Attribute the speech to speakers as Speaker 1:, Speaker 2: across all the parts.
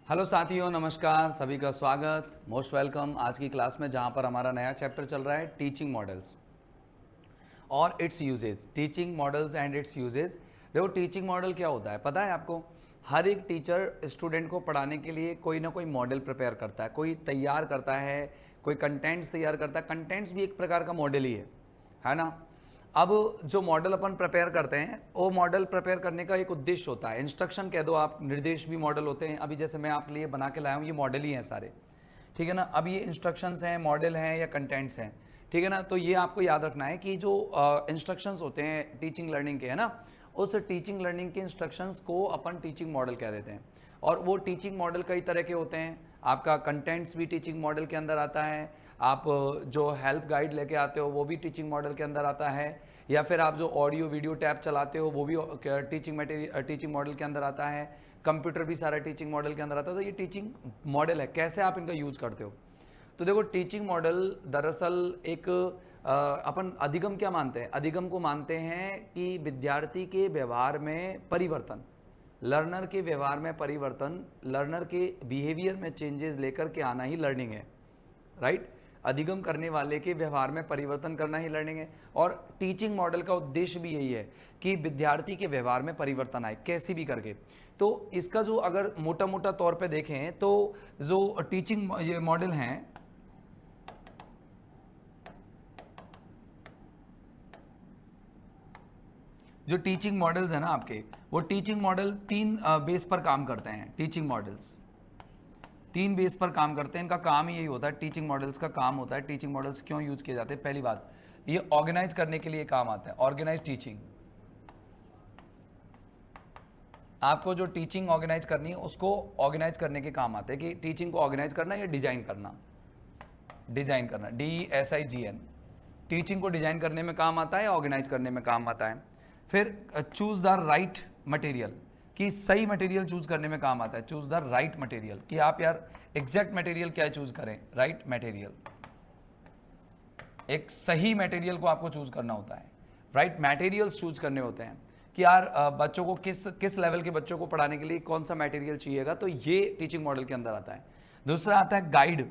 Speaker 1: Hello साथियों, नमस्कार, सभी का स्वागत, मोस्ट वेलकम आज की क्लास में, जहां पर हमारा नया चैप्टर चल रहा है टीचिंग मॉडल्स और it's uses. Teaching models and it's uses. देखो, टीचिंग मॉडल क्या होता है पता है आपको? हर एक टीचर स्टूडेंट को पढ़ाने के लिए कोई ना कोई मॉडल प्रिपेयर करता है, कोई तैयार करता है, कोई कंटेंट्स तैयार करता है। कंटेंट्स भी एक प्रकार का मॉडल ही है ना? अब जो मॉडल अपन प्रिपेयर करते हैं, वो मॉडल प्रिपेयर करने का एक उद्देश्य होता है। इंस्ट्रक्शन कह दो आप, निर्देश भी मॉडल होते हैं। अभी जैसे मैं आपके लिए बना के लाया हूँ, ये मॉडल ही हैं सारे, ठीक है ना? अब ये इंस्ट्रक्शंस हैं, मॉडल हैं या कंटेंट्स हैं, ठीक है ना? तो ये आपको याद रखना है कि जो इंस्ट्रक्शंस होते हैं टीचिंग लर्निंग के, है ना, उस टीचिंग लर्निंग के इंस्ट्रक्शंस को अपन टीचिंग मॉडल कह देते हैं। और वो टीचिंग मॉडल कई तरह के होते हैं। आपका कंटेंट्स भी टीचिंग मॉडल के अंदर आता है, आप जो हेल्प गाइड लेके आते हो वो भी टीचिंग मॉडल के अंदर आता है, या फिर आप जो ऑडियो वीडियो टैब चलाते हो वो भी टीचिंग मॉडल के अंदर आता है। कंप्यूटर भी सारा टीचिंग मॉडल के अंदर आता है। तो ये टीचिंग मॉडल है, कैसे आप इनका यूज करते हो। तो देखो, टीचिंग मॉडल दरअसल एक अपन अधिगम क्या मानते हैं? अधिगम को मानते हैं कि विद्यार्थी के व्यवहार में परिवर्तन, लर्नर के व्यवहार में परिवर्तन, लर्नर के बिहेवियर में चेंजेस लेकर के आना ही लर्निंग है, राइट? अधिगम करने वाले के व्यवहार में परिवर्तन करना ही लर्निंग है। और टीचिंग मॉडल का उद्देश्य भी यही है कि विद्यार्थी के व्यवहार में परिवर्तन आए, कैसे भी करके। तो इसका जो अगर मोटा मोटा तौर पे देखें तो जो टीचिंग ये मॉडल हैं, जो टीचिंग मॉडल्स हैं ना आपके, वो टीचिंग मॉडल तीन बेस पर काम करते हैं। टीचिंग मॉडल्स तीन बेस पर काम करते हैं। इनका काम ही यही होता है, टीचिंग मॉडल्स का काम होता है। टीचिंग मॉडल्स क्यों यूज किए जाते हैं? पहली बात, ये ऑर्गेनाइज करने के लिए काम आता है। ऑर्गेनाइज टीचिंग, आपको जो टीचिंग ऑर्गेनाइज करनी है उसको ऑर्गेनाइज करने के काम आते हैं, कि टीचिंग को ऑर्गेनाइज करना या डिजाइन करना। डिजाइन करना, DESIGN, टीचिंग को डिजाइन करने में काम आता है, ऑर्गेनाइज करने में काम आता है। फिर चूज द राइट मटेरियल, कि सही मटेरियल चूज करने में काम आता है। चूज द राइट मटेरियल, कि आप यार एग्जैक्ट मटेरियल क्या चूज करें, राइट मटेरियल। एक सही मटेरियल को आपको चूज करना होता है, राइट मटेरियल्स चूज करने होते हैं, कि यार बच्चों को किस लेवल के बच्चों को पढ़ाने के लिए कौन सा मटेरियल चाहिएगा। तो ये टीचिंग मॉडल के अंदर आता है। दूसरा आता है गाइड,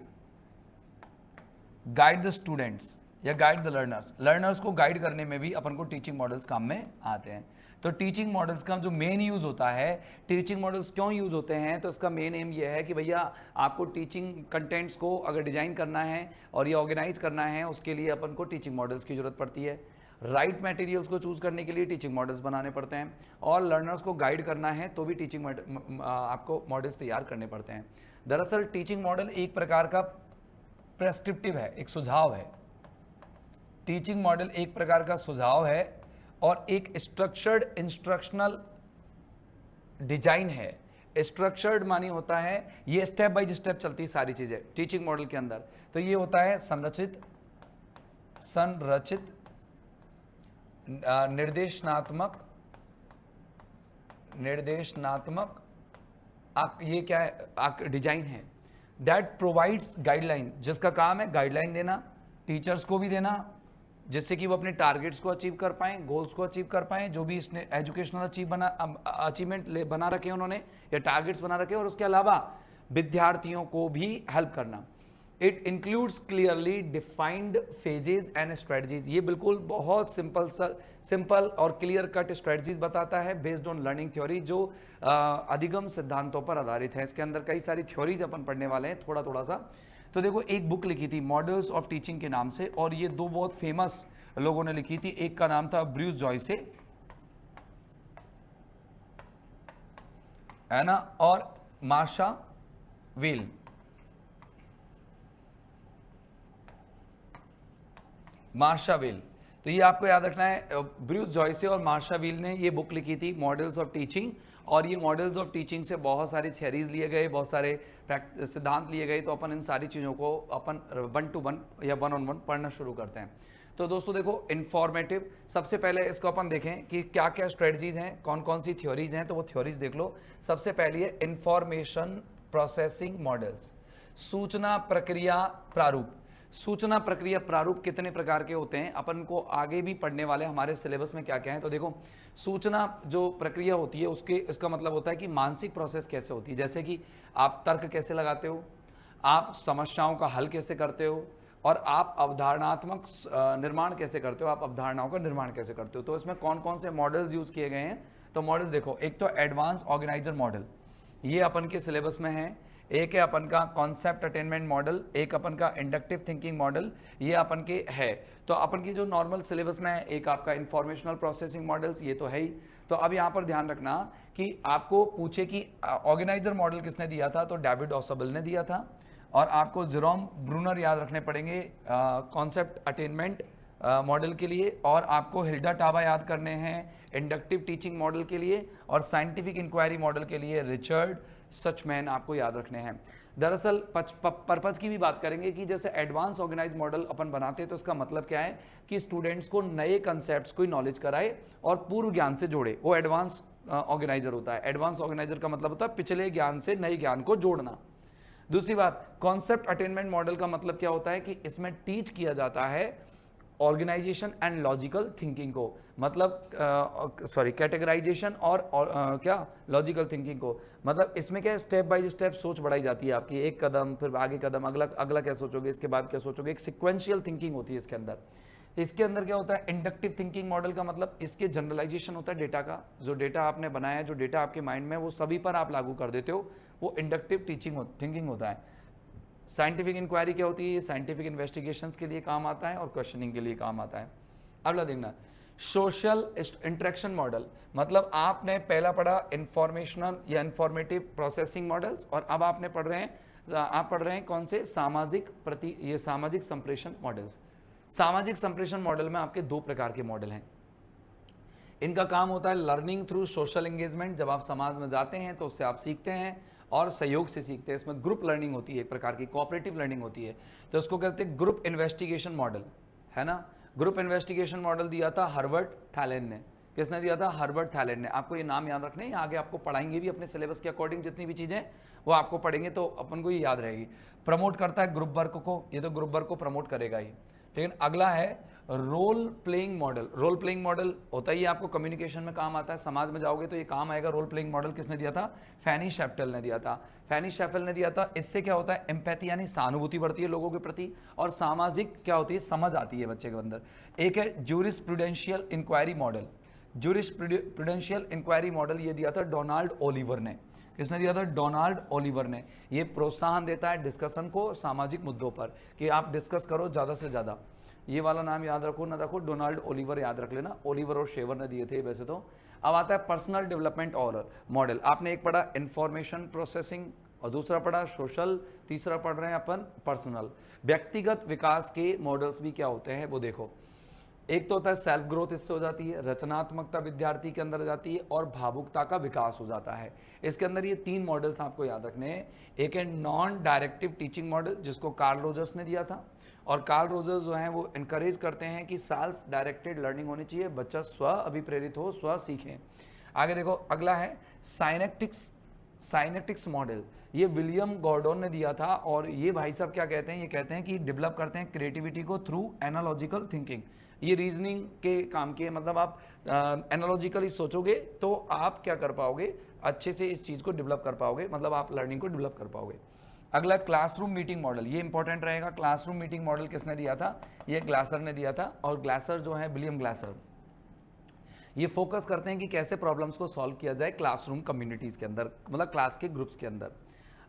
Speaker 1: गाइड द स्टूडेंट्स या गाइड द लर्नर्स। लर्नर्स को गाइड करने में भी अपन को टीचिंग मॉडल्स काम में आते हैं। तो टीचिंग मॉडल्स का जो मेन यूज होता है, टीचिंग मॉडल्स क्यों यूज होते हैं, तो इसका मेन एम ये है कि भैया आपको टीचिंग कंटेंट्स को अगर डिजाइन करना है और ये ऑर्गेनाइज करना है, उसके लिए अपन को टीचिंग मॉडल्स की जरूरत पड़ती है। राइट मटेरियल्स को चूज करने के लिए टीचिंग मॉडल्स बनाने पड़ते हैं, और लर्नर्स को गाइड करना है तो भी टीचिंग आपको मॉडल्स तैयार करने पड़ते हैं। दरअसल टीचिंग मॉडल एक प्रकार का प्रेस्क्रिप्टिव है, एक सुझाव है। टीचिंग मॉडल एक प्रकार का सुझाव है और एक स्ट्रक्चर्ड इंस्ट्रक्शनल डिजाइन है। स्ट्रक्चर्ड मानी होता है ये स्टेप बाय स्टेप चलती सारी चीजें टीचिंग मॉडल के अंदर। तो ये होता है संरचित निर्देशनात्मक आप ये क्या है, डिजाइन है। दैट प्रोवाइड्स गाइडलाइन, जिसका काम है गाइडलाइन देना, टीचर्स को भी देना, जिससे कि वो अपने टारगेट्स को अचीव कर पाएं, गोल्स को अचीव कर पाएं, जो भी इसने एजुकेशनल अचीवमेंट बना रखे उन्होंने या टारगेट्स बना रखे। और उसके अलावा विद्यार्थियों को भी हेल्प करना। It includes clearly defined phases and strategies. ये बिल्कुल बहुत सिंपल और क्लियर कट स्ट्रेटजीज बताता है बेस्ड ऑन लर्निंग थ्योरी, जो अधिगम सिद्धांतों पर आधारित है। इसके अंदर कई सारी थ्योरीज अपन पढ़ने वाले हैं थोड़ा थोड़ा सा। तो देखो, एक बुक लिखी थी मॉडल्स ऑफ टीचिंग के नाम से, और ये दो बहुत फेमस लोगों ने लिखी थी। एक का नाम था ब्रूस जॉयसे, है ना, और मार्शा वेल। मार्शा वेल, तो ये आपको याद रखना है। ब्रूस जॉयसे और मार्शा वेल ने ये बुक लिखी थी मॉडल्स ऑफ टीचिंग, और ये मॉडल्स ऑफ टीचिंग से बहुत सारी थियरीज लिए गए, बहुत सारे सिद्धांत लिए गए। तो अपन इन सारी चीज़ों को अपन 1 to 1 या 1 on 1 पढ़ना शुरू करते हैं। तो दोस्तों देखो, इन्फॉर्मेटिव, सबसे पहले इसको अपन देखें कि क्या क्या स्ट्रेटजीज हैं, कौन कौन सी थ्योरीज हैं। तो वो थ्योरीज देख लो। सबसे पहली है इंफॉर्मेशन प्रोसेसिंग मॉडल्स, सूचना प्रक्रिया प्रारूप। सूचना प्रक्रिया प्रारूप कितने प्रकार के होते हैं, अपन को आगे भी पढ़ने वाले हमारे सिलेबस में क्या क्या है। तो देखो, सूचना जो प्रक्रिया होती है उसके इसका मतलब होता है कि मानसिक प्रोसेस कैसे होती है, जैसे कि आप तर्क कैसे लगाते हो, आप समस्याओं का हल कैसे करते हो, और आप अवधारणात्मक निर्माण कैसे करते हो, आप अवधारणाओं का निर्माण कैसे करते हो। तो इसमें कौन कौन से मॉडल्स यूज किए गए हैं, तो मॉडल देखो, एक तो एडवांस ऑर्गेनाइजर मॉडल, ये अपन के सिलेबस में है। एक है अपन का कॉन्सेप्ट अटेनमेंट मॉडल, एक अपन का इंडक्टिव थिंकिंग मॉडल, ये अपन के है। तो अपन की जो नॉर्मल सिलेबस में है, एक आपका इंफॉर्मेशनल प्रोसेसिंग मॉडल्स, ये तो है ही। तो अब यहाँ पर ध्यान रखना कि आपको पूछे कि ऑर्गेनाइजर मॉडल किसने दिया था, तो डेविड ऑसबल ने दिया था। और आपको जेरोम ब्रूनर याद रखने पड़ेंगे कॉन्सेप्ट अटेनमेंट मॉडल के लिए, और आपको हिल्डा टाबा याद करने हैं इंडक्टिव टीचिंग मॉडल के लिए, और साइंटिफिक इंक्वायरी मॉडल के लिए रिचर्ड सचमैन आपको याद रखने हैं। दरअसल पर्पज की भी बात करेंगे कि जैसे एडवांस ऑर्गेनाइज मॉडल अपन बनाते हैं तो इसका मतलब क्या है कि स्टूडेंट्स को नए कंसेप्ट्स को नॉलेज कराए और पूर्व ज्ञान से जोड़े, वो एडवांस ऑर्गेनाइजर होता है। एडवांस ऑर्गेनाइजर का मतलब होता है पिछले ज्ञान से नए ज्ञान को जोड़ना। दूसरी बात, कॉन्सेप्ट अटेनमेंट मॉडल का मतलब क्या होता है कि इसमें टीच किया जाता है ऑर्गेनाइजेशन एंड लॉजिकल थिंकिंग को, मतलब कैटेगराइजेशन और क्या लॉजिकल थिंकिंग को। मतलब इसमें क्या स्टेप बाय स्टेप सोच बढ़ाई जाती है आपकी, एक कदम फिर आगे कदम, अगला अगला क्या सोचोगे, इसके बाद क्या सोचोगे, एक सिक्वेंशियल थिंकिंग होती है इसके अंदर। इसके अंदर क्या होता है, इंडक्टिव थिंकिंग मॉडल का मतलब इसके जनरलाइजेशन होता है डेटा का, जो डेटा आपने बनाया, जो डेटा आपके माइंड में वो सभी पर आप लागू कर देते हो, वो इंडक्टिव थिंकिंग होता है। साइंटिफिक इंक्वायरी क्या होती है, ये साइंटिफिक इन्वेस्टिगेशंस के लिए काम आता है और क्वेश्चनिंग के लिए काम आता है। अगला देखना, सोशल इंटरेक्शन मॉडल, मतलब आपने पहला पढ़ा इंफॉर्मेशनल या इंफॉर्मेटिव प्रोसेसिंग मॉडल्स, और अब आपने पढ़ रहे हैं कौन से, सामाजिक संप्रेषण मॉडल्स। सामाजिक संप्रेषण मॉडल में आपके दो प्रकार के मॉडल हैं। इनका काम होता है लर्निंग थ्रू सोशल एंगेजमेंट, जब आप समाज में जाते हैं तो उससे आप सीखते हैं और सहयोग से सीखते हैं। इसमें ग्रुप लर्निंग होती है, एक प्रकार की कोऑपरेटिव लर्निंग होती है, तो उसको कहते हैं ग्रुप इन्वेस्टिगेशन मॉडल, है ना। ग्रुप इन्वेस्टिगेशन मॉडल दिया था हर्बर्ट थैलेन ने। किसने दिया था, हर्बर्ट थैलेन ने। आपको ये नाम याद रखने हैं, आगे आपको पढ़ाएंगे भी अपने सिलेबस के अकॉर्डिंग, जितनी भी चीज़ें वो आपको पढ़ेंगे तो अपन को ये याद रहेगी। प्रमोट करता है ग्रुप वर्क को, ये तो ग्रुप वर्क को प्रमोट करेगा ही। लेकिन अगला है role playing model. Role playing model होता ही आपको कम्युनिकेशन में काम आता है, समाज में जाओगे तो ये काम आएगा। रोल प्लेइंग मॉडल किसने दिया था, फैनी शेफ्टेल ने दिया था। फैनी शेफ्टेल ने दिया था। इससे क्या होता है, एम्पैथी यानी सहानुभूति बढ़ती है लोगों के प्रति, और सामाजिक क्या होती है, समझ आती है बच्चे के अंदर। एक है ज्यूरिस्प्रूडेंशियल इंक्वायरी मॉडल। ज्यूरिस्प्रूडेंशियल इंक्वायरी मॉडल ये दिया था डोनाल्ड ओलिवर ने। किसने दिया था, डोनाल्ड ओलिवर ने। ये प्रोत्साहन देता है डिस्कशन को सामाजिक मुद्दों पर, कि आप डिस्कस करो ज़्यादा से ज़्यादा। ये वाला नाम याद रखो ना रखो, डोनाल्ड ओलिवर याद रख लेना, ओलिवर और शेवर ने दिए थे वैसे तो। अब आता है पर्सनल डेवलपमेंट और मॉडल। आपने एक पढ़ा इंफॉर्मेशन प्रोसेसिंग, और दूसरा पढ़ा सोशल, तीसरा पढ़ रहे हैं अपन पर्सनल। व्यक्तिगत विकास के मॉडल्स भी क्या होते हैं वो देखो। एक तो होता है सेल्फ ग्रोथ, इससे हो जाती है, रचनात्मकता विद्यार्थी के अंदर जाती है, और भावुकता का विकास हो जाता है। इसके अंदर ये तीन मॉडल्स आपको याद रखने हैं। एक है नॉन डायरेक्टिव टीचिंग मॉडल, जिसको कार्ल रोजर्स ने दिया था, और कार्ल रोजर्स जो हैं वो इनकरेज करते हैं कि सेल्फ डायरेक्टेड लर्निंग होनी चाहिए, बच्चा स्व अभिप्रेरित हो, स्व सीखें। आगे देखो, अगला है साइनेटिक्स मॉडल। ये विलियम गॉर्डन ने दिया था, और ये भाई साहब क्या कहते हैं, ये कहते हैं कि डेवलप करते हैं क्रिएटिविटी को थ्रू एनालॉजिकल थिंकिंग। ये रीजनिंग के काम की है, मतलब आप एनालॉजिकली सोचोगे तो आप क्या कर पाओगे, अच्छे से इस चीज़ को डेवलप कर पाओगे, मतलब आप लर्निंग को डेवलप कर पाओगे। अगला क्लासरूम मीटिंग मॉडल, ये इंपॉर्टेंट रहेगा। क्लासरूम मीटिंग मॉडल किसने दिया था, ये ग्लासर ने दिया था, और ग्लासर जो है विलियम ग्लासर, ये फोकस करते हैं कि कैसे प्रॉब्लम्स को सॉल्व किया जाए क्लासरूम कम्युनिटीज़ के अंदर, मतलब क्लास के ग्रुप्स के अंदर।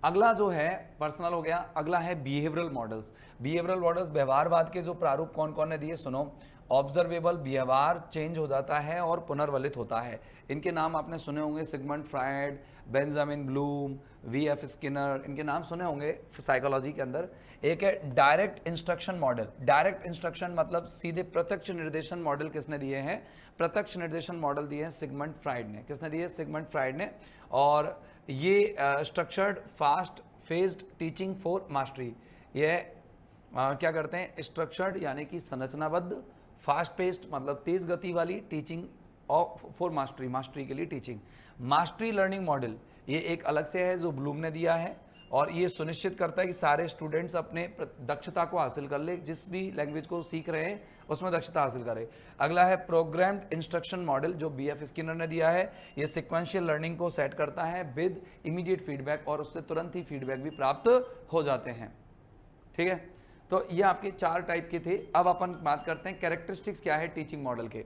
Speaker 1: अगला जो है पर्सनल हो गया। अगला है बिहेवियरल मॉडल्स। बिहेवियरल मॉडल्स व्यवहारवाद के जो प्रारूप कौन कौन ने दिए सुनो। ऑब्जर्वेबल, व्यवहार चेंज हो जाता है और पुनर्वलित होता है। इनके नाम आपने सुने होंगे, Sigmund Freud, Benjamin Bloom, V F. Skinner, इनके नाम सुने होंगे साइकोलॉजी के अंदर। एक है direct instruction model. Direct instruction मतलब सीधे प्रत्यक्ष निर्देशन मॉडल किसने दिए हैं, प्रत्यक्ष निर्देशन मॉडल दिए हैं सिगमंड फ्रायड ने। किसने दिए, सिगमंड फ्रायड ने। और ये structured fast phased teaching for mastery, ये क्या करते हैं, स्ट्रक्चर्ड यानी कि संरचनाबद्ध, फास्ट पेस्ड मतलब तेज गति वाली टीचिंग फॉर मास्टरी, मास्टरी के लिए टीचिंग। मास्टरी लर्निंग मॉडल ये एक अलग से है जो ब्लूम ने दिया है, और ये सुनिश्चित करता है कि सारे स्टूडेंट्स अपने दक्षता को हासिल कर ले, जिस भी लैंग्वेज को सीख रहे हैं उसमें दक्षता हासिल करें। अगला है प्रोग्राम्ड इंस्ट्रक्शन मॉडल, जो BF स्किनर ने दिया है। ये सिक्वेंशियल लर्निंग को सेट करता है विद इमीडिएट फीडबैक, और उससे तुरंत ही फीडबैक भी प्राप्त हो जाते हैं। ठीक है, तो ये आपके 4 टाइप के थे। अब अपन बात करते हैं कैरेक्टरिस्टिक्स क्या है टीचिंग मॉडल के,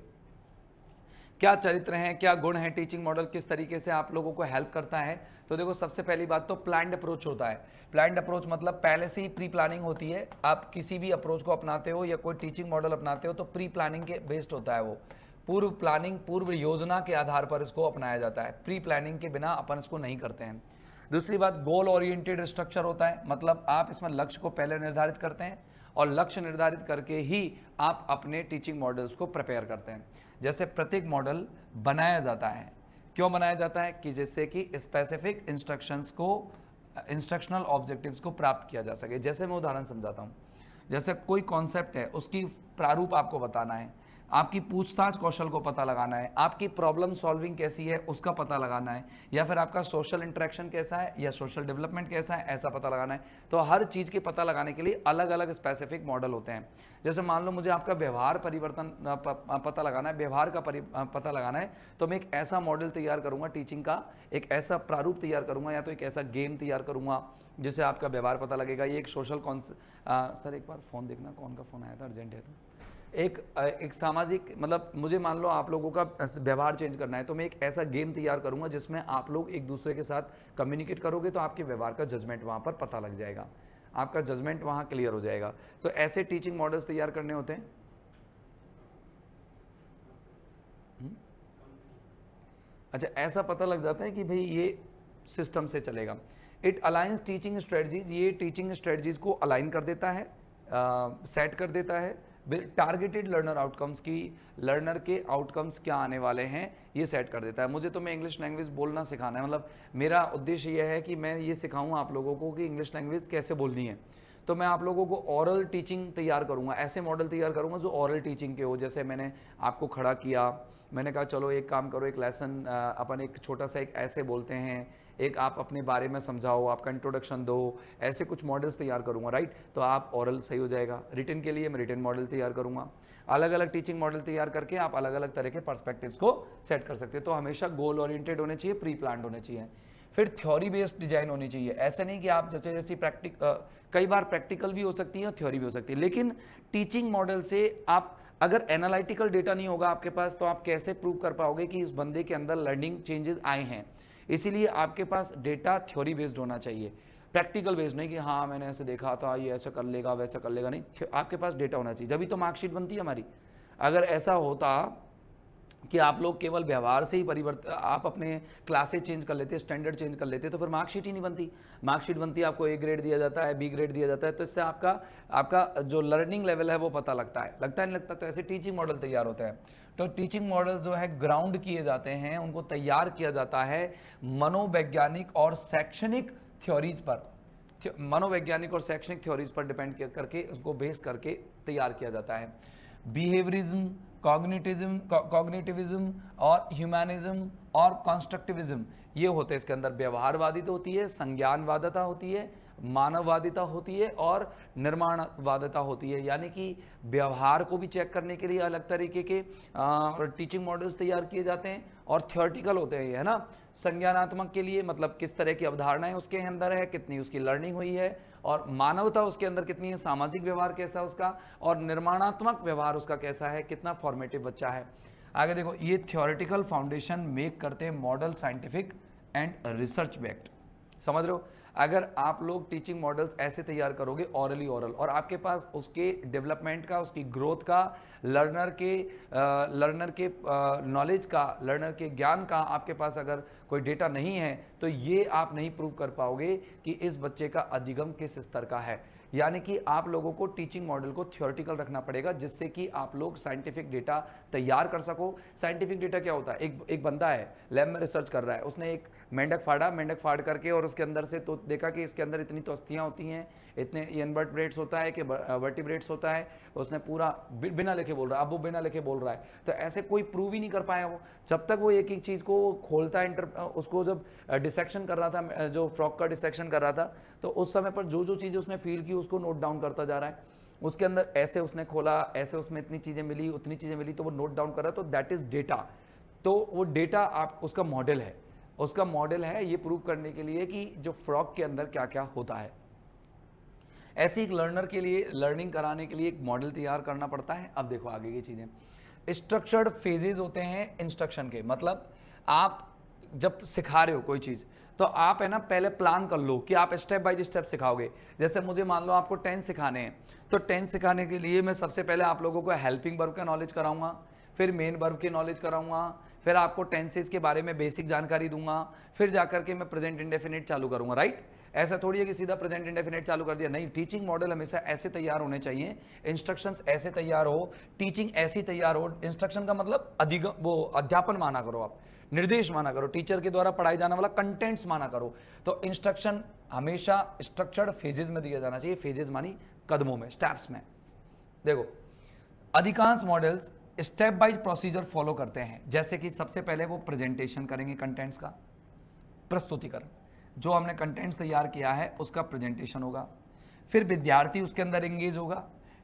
Speaker 1: क्या चरित्र हैं, क्या गुण हैं, टीचिंग मॉडल किस तरीके से आप लोगों को हेल्प करता है। तो देखो, सबसे पहली बात तो प्लान्ड अप्रोच होता है। प्लान्ड अप्रोच मतलब पहले से ही प्री प्लानिंग होती है। आप किसी भी अप्रोच को अपनाते हो या कोई टीचिंग मॉडल अपनाते हो तो प्री प्लानिंग के बेस्ड होता है वो। पूर्व प्लानिंग, पूर्व योजना के आधार पर इसको अपनाया जाता है। प्री प्लानिंग के बिना अपन इसको नहीं करते हैं। दूसरी बात, गोल ओरिएंटेड स्ट्रक्चर होता है, मतलब आप इसमें लक्ष्य को पहले निर्धारित करते हैं और लक्ष्य निर्धारित करके ही आप अपने टीचिंग मॉडल्स को प्रिपेयर करते हैं। जैसे प्रत्येक मॉडल बनाया जाता है, क्यों बनाया जाता है कि जिससे कि स्पेसिफिक इंस्ट्रक्शंस को, इंस्ट्रक्शनल ऑब्जेक्टिव्स को प्राप्त किया जा सके। जैसे मैं उदाहरण समझाता हूँ, जैसे कोई कॉन्सेप्ट है, उसकी प्रारूप आपको बताना है, आपकी पूछताछ कौशल को पता लगाना है, आपकी प्रॉब्लम सॉल्विंग कैसी है उसका पता लगाना है, या फिर आपका सोशल इंटरेक्शन कैसा है या सोशल डेवलपमेंट कैसा है ऐसा पता लगाना है। तो हर चीज़ के पता लगाने के लिए अलग अलग स्पेसिफिक मॉडल होते हैं। जैसे मान लो मुझे आपका व्यवहार परिवर्तन पता लगाना है, व्यवहार का पता लगाना है, तो मैं एक ऐसा मॉडल तैयार करूंगा टीचिंग का, एक ऐसा प्रारूप तैयार करूंगा या तो एक ऐसा गेम तैयार करूंगा जिससे आपका व्यवहार पता लगेगा। ये एक सोशल सर एक बार फ़ोन देखना, कौन का फ़ोन आया था, अर्जेंट है तो। एक सामाजिक, मतलब मुझे मान लो आप लोगों का व्यवहार चेंज करना है, तो मैं एक ऐसा गेम तैयार करूंगा जिसमें आप लोग एक दूसरे के साथ कम्युनिकेट करोगे तो आपके व्यवहार का जजमेंट वहां पर पता लग जाएगा, आपका जजमेंट वहां क्लियर हो जाएगा। तो ऐसे टीचिंग मॉडल्स तैयार करने होते हैं। अच्छा, ऐसा पता लग जाता है कि भाई ये सिस्टम से चलेगा। इट अलाइंस टीचिंग स्ट्रेटजीज, ये टीचिंग स्ट्रेटजीज को अलाइन कर देता है, सेट कर देता है। टारगेटेड लर्नर आउटकम्स की, लर्नर के आउटकम्स क्या आने वाले हैं ये सेट कर देता है। मुझे तो मैं इंग्लिश लैंग्वेज बोलना सिखाना है, मतलब मेरा उद्देश्य यह है कि मैं ये सिखाऊं आप लोगों को कि इंग्लिश लैंग्वेज कैसे बोलनी है। तो मैं आप लोगों को ओरल टीचिंग तैयार करूंगा, ऐसे मॉडल तैयार करूंगा जो ओरल टीचिंग के हो। जैसे मैंने आपको खड़ा किया, मैंने कहा चलो एक काम करो, एक लेसन अपन एक छोटा सा एक ऐसे बोलते हैं, एक आप अपने बारे में समझाओ, आपका इंट्रोडक्शन दो, ऐसे कुछ मॉडल्स तैयार करूंगा, राइट। तो आप ओरल सही हो जाएगा। रिटन के लिए मैं रिटन मॉडल तैयार करूंगा। अलग अलग टीचिंग मॉडल तैयार करके आप अलग अलग तरह के पर्सपेक्टिव्स को सेट कर सकते हो। तो हमेशा गोल ओरिएंटेड होने चाहिए, प्री प्लान्ड होने चाहिए। फिर थ्योरी बेस्ड डिजाइन होनी चाहिए। ऐसे नहीं कि आप जैसी कई बार प्रैक्टिकल भी हो सकती है और थ्योरी भी हो सकती है, लेकिन टीचिंग मॉडल से आप अगर एनालिटिकल डेटा नहीं होगा आपके पास तो आप कैसे प्रूव कर पाओगे कि इस बंदे के अंदर लर्निंग चेंजेस आए हैं। इसीलिए आपके पास डेटा थ्योरी बेस्ड होना चाहिए, प्रैक्टिकल बेस्ड नहीं कि हाँ मैंने ऐसे देखा था, ये ऐसा कर लेगा वैसा कर लेगा, नहीं, आपके पास डेटा होना चाहिए, जभी तो मार्कशीट बनती है हमारी। अगर ऐसा होता कि आप लोग केवल व्यवहार से ही परिवर्तन, आप अपने क्लासेज चेंज कर लेते, स्टैंडर्ड चेंज कर लेते, तो फिर मार्कशीट ही नहीं बनती। मार्कशीट बनती है, आपको A ग्रेड दिया जाता है, B ग्रेड दिया जाता है, तो इससे आपका जो लर्निंग लेवल है वो पता लगता है, नहीं लगता। तो ऐसे टीचिंग मॉडल तैयार होते हैं। तो टीचिंग मॉडल जो है ग्राउंड किए जाते हैं, उनको तैयार किया जाता है मनोवैज्ञानिक और शैक्षणिक थ्योरीज पर, मनोवैज्ञानिक और शैक्षणिक थ्योरीज पर डिपेंड करके उसको बेस करके तैयार किया जाता है। बिहेवियरिज्म, कॉग्निटिविज्म और ह्यूमैनिज्म और कंस्ट्रक्टिविज्म, ये होते हैं इसके अंदर। व्यवहारवादिता होती है, संज्ञानवादिता होती है, मानववादिता होती है और निर्माणवादिता होती है। यानी कि व्यवहार को भी चेक करने के लिए अलग तरीके के टीचिंग मॉडल्स तैयार किए जाते हैं और थ्योरेटिकल होते हैं, है ना। संज्ञानात्मक के लिए मतलब किस तरह की अवधारणाएं उसके अंदर है, कितनी उसकी लर्निंग हुई है, और मानवता उसके अंदर कितनी है, सामाजिक व्यवहार कैसा है उसका, और निर्माणात्मक व्यवहार उसका कैसा है, कितना फॉर्मेटिव बच्चा है। आगे देखो, ये थ्योरेटिकल फाउंडेशन मेक करते हैं model scientific and research based. समझ रहे हो, अगर आप लोग टीचिंग मॉडल्स ऐसे तैयार करोगे ओरली ओरल, और आपके पास उसके डेवलपमेंट का, उसकी ग्रोथ का, लर्नर के नॉलेज का, लर्नर के ज्ञान का आपके पास अगर कोई डेटा नहीं है, तो ये आप नहीं प्रूव कर पाओगे कि इस बच्चे का अधिगम किस स्तर का है। यानी कि आप लोगों को टीचिंग मॉडल को थ्योरेटिकल रखना पड़ेगा, जिससे कि आप लोग साइंटिफिक डेटा तैयार कर सको। साइंटिफिक डेटा क्या होता है, एक बंदा है लैब में रिसर्च कर रहा है, उसने एक मेंढक फाड़ करके और उसके अंदर से तो देखा कि इसके अंदर इतनी तो अस्थियाँ होती हैं, इतने इनवर्टेब्रेट्स होता है कि वर्टिब्रेट्स होता है, उसने पूरा बिना लिखे बोल रहा है। अब वो बिना लिखे बोल रहा है, तो ऐसे कोई प्रूव ही नहीं कर पाया वो, जब तक वो एक एक चीज़ को खोलता है। उसको जब डिसेक्शन कर रहा था, जो फ्रॉग का डिसेक्शन कर रहा था, तो उस समय पर जो जो चीज़ें उसने फील की उसको नोट डाउन करता जा रहा है। उसके अंदर ऐसे उसने खोला, ऐसे उसमें इतनी चीज़ें मिली, उतनी चीज़ें मिली, तो वो नोट डाउन कर रहा है, तो दैट इज़ डेटा। तो वो डेटा आप उसका मॉडल है, उसका मॉडल है ये प्रूव करने के लिए कि जो फ्रॉग के अंदर क्या क्या होता है। ऐसे एक लर्नर के लिए लर्निंग कराने के लिए एक मॉडल तैयार करना पड़ता है। अब देखो आगे की चीज़ें, स्ट्रक्चर्ड फेजेस होते हैं इंस्ट्रक्शन के। मतलब आप जब सिखा रहे हो कोई चीज़, तो आप है ना पहले प्लान कर लो कि आप स्टेप बाय स्टेप सिखाओगे। जैसे मुझे मान लो आपको टेंस सिखाने हैं, तो टेंस सिखाने के लिए मैं सबसे पहले आप लोगों को हेल्पिंग वर्ब का नॉलेज कराऊंगा, फिर मेन वर्ब की नॉलेज कराऊंगा, फिर आपको टेंसेस के बारे में बेसिक जानकारी दूंगा, फिर जाकर के मैं प्रेजेंट इंडेफिनिट चालू करूंगा, राइट। ऐसा थोड़ी है कि सीधा प्रेजेंट इंडेफिनिट चालू कर दिया, नहीं। टीचिंग मॉडल हमेशा ऐसे तैयार होने चाहिए, इंस्ट्रक्शंस ऐसे तैयार हो, टीचिंग ऐसी तैयार हो। इंस्ट्रक्शन का मतलब अध्यापन माना करो, आप निर्देश माना करो, टीचर के द्वारा पढ़ाई जाने वाला कंटेंट्स माना करो। तो इंस्ट्रक्शन हमेशा स्ट्रक्चर्ड फेजेस में दिया जाना चाहिए। फेजेस मानी कदमों में, स्टेप्स में। देखो अधिकांश मॉडल्स स्टेप बाइज प्रोसीजर फॉलो करते हैं, जैसे कि सबसे पहले वो प्रेजेंटेशन करेंगे, कंटेंट्स का प्रस्तुतिकरण, जो हमने कंटेंट्स तैयार किया है उसका प्रेजेंटेशन होगा, फिर विद्यार्थी उसके अंदर एंगेज होगा,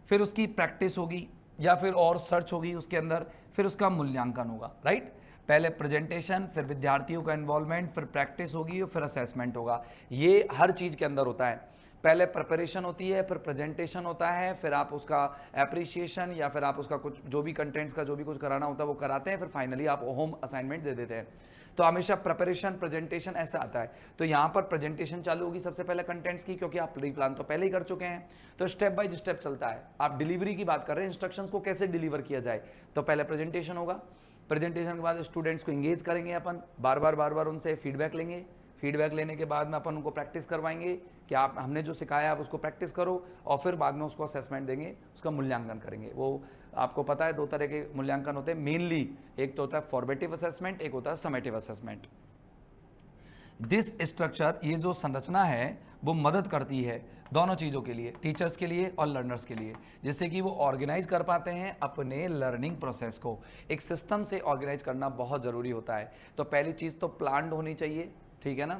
Speaker 1: फिर उसकी प्रैक्टिस होगी या फिर और सर्च होगी उसके अंदर, फिर उसका मूल्यांकन होगा, राइट। पहले प्रेजेंटेशन, फिर विद्यार्थियों का इन्वॉल्वमेंट, फिर प्रैक्टिस होगी और फिर असेसमेंट होगा। ये हर चीज़ के अंदर होता है। पहले प्रिपरेशन होती है, फिर प्रेजेंटेशन होता है, फिर आप उसका एप्रिसिएशन या फिर आप उसका कुछ जो भी कंटेंट्स का जो भी कुछ कराना होता है वो कराते हैं, फिर फाइनली आप होम असाइनमेंट दे देते हैं। तो हमेशा प्रिपरेशन प्रेजेंटेशन ऐसा आता है। तो यहाँ पर प्रेजेंटेशन चालू होगी सबसे पहले कंटेंट्स की, क्योंकि आप प्री प्लान तो पहले ही कर चुके हैं। तो स्टेप बाय स्टेप चलता है। आप डिलीवरी की बात कर रहे हैं, इंस्ट्रक्शंस को कैसे डिलीवर किया जाए, तो पहले प्रेजेंटेशन होगा। प्रेजेंटेशन के बाद स्टूडेंट्स को इंगेज करेंगे अपन, बार बार उनसे फीडबैक लेंगे। फीडबैक लेने के बाद में अपन उनको प्रैक्टिस करवाएंगे कि आप हमने जो सिखाया आप उसको प्रैक्टिस करो, और फिर बाद में उसको असेसमेंट देंगे, उसका मूल्यांकन करेंगे। वो आपको पता है 2 तरह के मूल्यांकन होते हैं मेनली, एक तो होता है फॉर्मेटिव असेसमेंट, एक होता है समेटिव असेसमेंट। दिस स्ट्रक्चर, ये जो संरचना है वो मदद करती है दोनों चीज़ों के लिए, टीचर्स के लिए और लर्नर्स के लिए, जिससे कि वो ऑर्गेनाइज कर पाते हैं अपने लर्निंग प्रोसेस को। एक सिस्टम से ऑर्गेनाइज करना बहुत ज़रूरी होता है। तो पहली चीज़ तो प्लान्ड होनी चाहिए, ठीक है ना।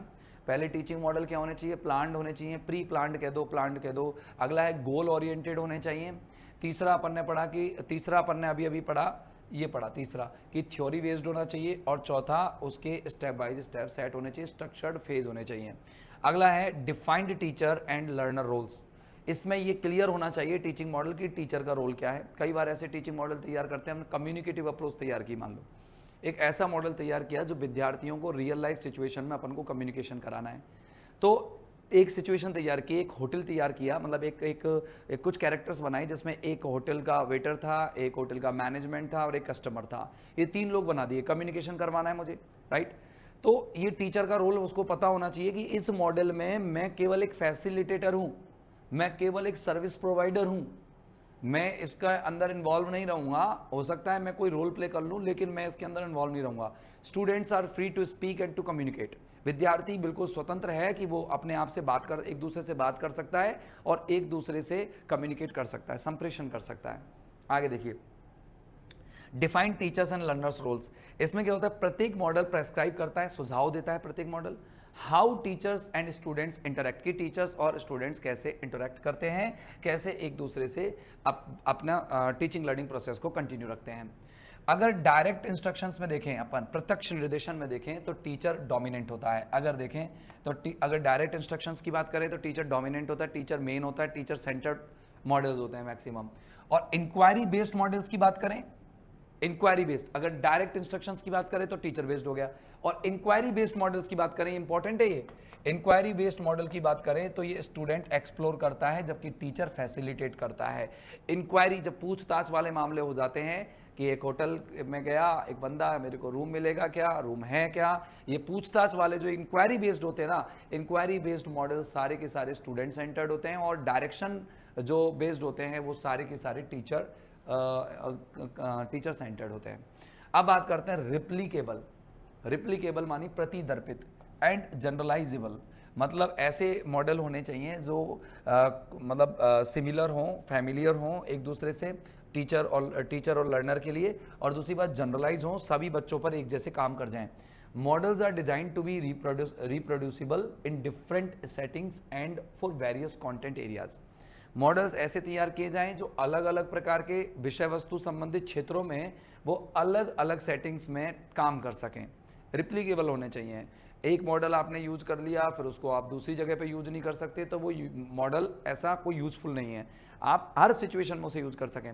Speaker 1: पहले टीचिंग मॉडल क्या होने चाहिए, प्लान्ड होने चाहिए, प्री प्लान्ड कह दो, प्लान्ड कह दो। अगला है गोल ओरिएंटेड होने चाहिए। तीसरा अपन ने अभी पढ़ा, ये पढ़ा तीसरा कि थ्योरी बेस्ड होना चाहिए, और चौथा उसके स्टेप बाय स्टेप सेट होने चाहिए, स्ट्रक्चर्ड फेज होने चाहिए। अगला है defined teacher and learner roles. इसमें ये क्लियर होना चाहिए टीचिंग मॉडल की टीचर का रोल क्या है। कई बार ऐसे टीचिंग मॉडल तैयार करते हैं, हमने कम्युनिकेटिव अप्रोच तैयार की, मान लो एक ऐसा मॉडल तैयार किया जो विद्यार्थियों को रियल लाइफ सिचुएशन में अपन को कम्युनिकेशन कराना है। तो एक सिचुएशन तैयार की, एक होटल तैयार किया, मतलब एक कुछ कैरेक्टर्स बनाए, जिसमें एक होटल का वेटर था, एक होटल का मैनेजमेंट था और एक कस्टमर था। ये 3 लोग बना दिए, कम्युनिकेशन करवाना है मुझे, राइट। तो ये टीचर का रोल उसको पता होना चाहिए कि इस मॉडल में मैं केवल एक फैसिलिटेटर हूँ, मैं केवल एक सर्विस प्रोवाइडर हूँ, मैं इसका अंदर इन्वॉल्व नहीं रहूँगा। हो सकता है मैं कोई रोल प्ले कर लूँ, लेकिन मैं इसके अंदर इन्वॉल्व नहीं रहूँगा। Students are free to speak and to communicate. विद्यार्थी बिल्कुल स्वतंत्र है कि वो अपने आप से एक दूसरे से बात कर सकता है और एक दूसरे से कम्युनिकेट कर सकता है, संप्रेषण कर सकता है। आगे देखिए, defined teachers and learners roles. इसमें क्या होता है, प्रत्येक मॉडल प्रेस्क्राइब करता है, सुझाव देता है प्रत्येक model, how teachers and students interact, की टीचर्स और स्टूडेंट्स कैसे इंटरेक्ट करते हैं, कैसे एक दूसरे से अपना टीचिंग लर्निंग प्रोसेस को कंटिन्यू रखते हैं। अगर डायरेक्ट इंस्ट्रक्शंस में देखें, अपन प्रत्यक्ष निर्देशन में देखें, तो टीचर डोमिनेंट होता है। अगर देखें तो अगर डायरेक्ट इंस्ट्रक्शंस की बात करें तो टीचर डोमिनेंट होता है, टीचर मेन होता है, टीचर सेंटर्ड मॉडल्स होते हैं मैक्सिमम। और इंक्वायरी बेस्ड मॉडल्स की बात करें, इंक्वायरी बेस्ड, अगर डायरेक्ट इंस्ट्रक्शंस की बात करें तो टीचर बेस्ड हो गया। और इंक्वायरी बेस्ड मॉडल्स की बात करें, इंपॉर्टेंट है ये, इंक्वायरी बेस्ड मॉडल की बात करें तो ये स्टूडेंट एक्सप्लोर करता है, जबकि टीचर फैसिलिटेट करता है। इंक्वायरी जब पूछताछ वाले मामले हो जाते हैं कि एक होटल में गया एक बंदा, मेरे को रूम मिलेगा क्या, रूम है क्या, ये पूछताछ वाले जो इंक्वायरी बेस्ड होते हैं ना, इंक्वायरी बेस्ड मॉडल सारे के सारे स्टूडेंट सेंटर्ड होते हैं, और डायरेक्शन जो बेस्ड होते हैं वो सारे के सारे टीचर सेंटर्ड होते हैं। अब बात करते हैं रिप्लीकेबल। रिप्लीकेबल मानी प्रतिदर्पित, एंड जनरलाइजेबल, मतलब ऐसे मॉडल होने चाहिए जो मतलब सिमिलर हों, फैमिलियर हों एक दूसरे से, टीचर और लर्नर के लिए, और दूसरी बात जनरलाइज हों, सभी बच्चों पर एक जैसे काम कर जाएं। Models are design to be reproducible in different settings and for various content areas. Models ऐसे तैयार किए जाएं जो अलग अलग प्रकार के विषय वस्तु संबंधित क्षेत्रों में वो अलग अलग सेटिंग्स में काम कर सकें। रिप्लीकेबल होने चाहिए। एक मॉडल आपने यूज कर लिया फिर उसको आप दूसरी जगह पे यूज नहीं कर सकते, तो वो मॉडल ऐसा कोई यूजफुल नहीं है। आप हर सिचुएशन में उसे यूज कर सकें।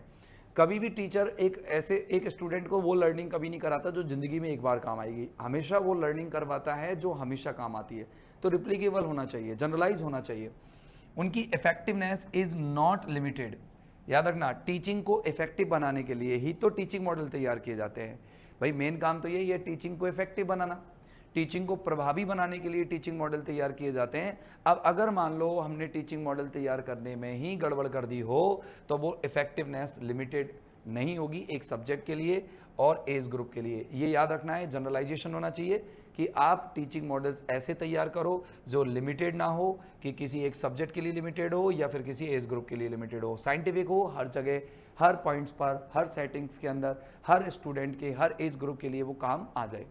Speaker 1: कभी भी टीचर एक स्टूडेंट को वो लर्निंग कभी नहीं कराता जो जिंदगी में एक बार काम आएगी, हमेशा वो लर्निंग करवाता है जो हमेशा काम आती है। तो रिप्लीकेबल होना चाहिए, जनरलाइज होना चाहिए। उनकी इफेक्टिवनेस इज नॉट लिमिटेड। याद रखना, टीचिंग को इफेक्टिव बनाने के लिए ही तो टीचिंग मॉडल तैयार किए जाते हैं। भाई मेन काम तो यही है, टीचिंग को इफेक्टिव बनाना, टीचिंग को प्रभावी बनाने के लिए टीचिंग मॉडल तैयार किए जाते हैं। अब अगर मान लो हमने टीचिंग मॉडल तैयार करने में ही गड़बड़ कर दी हो तो वो इफेक्टिवनेस लिमिटेड नहीं होगी एक सब्जेक्ट के लिए और एज ग्रुप के लिए। ये याद रखना है, जनरलाइजेशन होना चाहिए कि आप टीचिंग मॉडल्स ऐसे तैयार करो जो लिमिटेड ना हो, कि किसी एक सब्जेक्ट के लिए लिमिटेड हो या फिर किसी एज ग्रुप के लिए लिमिटेड हो, साइंटिफिक हो, हर जगह, हर पॉइंट्स पर, हर सेटिंग्स के अंदर, हर स्टूडेंट के, हर एज ग्रुप के लिए वो काम आ जाए।